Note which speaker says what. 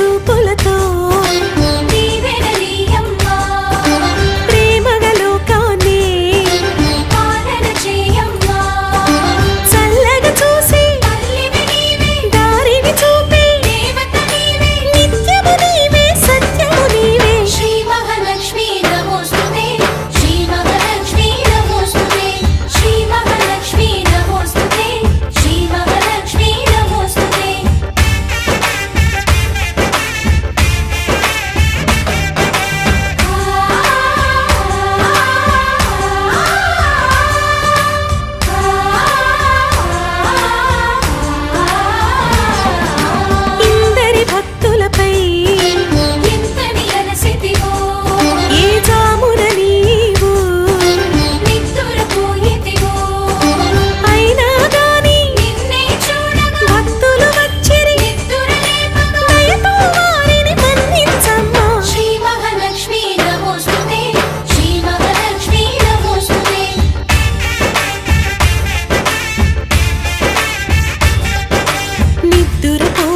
Speaker 1: చూపులతో
Speaker 2: దీవెనలీయమ్మా
Speaker 1: ప్రేమగా లోకాన్ని
Speaker 2: పాలన చేయమ్మా
Speaker 1: చల్లగా చూసి
Speaker 2: తల్లివి నీవే
Speaker 1: దారిని చూపి
Speaker 2: దేవత నీవే
Speaker 1: నిత్యము నీవే సత్యము నీవే
Speaker 2: శ్రీ మహాలక్ష్మీ నమోస్తుతే శ్రీ మహాలక్ష్మీ నమోస్తుతే శ్రీ మహాలక్ష్మీ నమోస్తుతే శ్రీ మహాలక్ష్మీ నమోస్తుతే
Speaker 1: ఇందరి భక్తులపై
Speaker 2: ఇంతని అలసితివో
Speaker 1: ఏ జామున నీవు
Speaker 2: నిద్దురపోయితివో
Speaker 1: అయినా గాని
Speaker 2: నిన్నే చూడగా
Speaker 1: భక్తులు వచ్చిరి
Speaker 2: నిద్దురలేపగా
Speaker 1: దయతో వారిని మన్నించమ్మా
Speaker 2: శ్రీ మహాలక్ష్మీ నమోస్తుతే శ్రీ మహాలక్ష్మీ నమోస్తుతే
Speaker 1: నిద్దురపో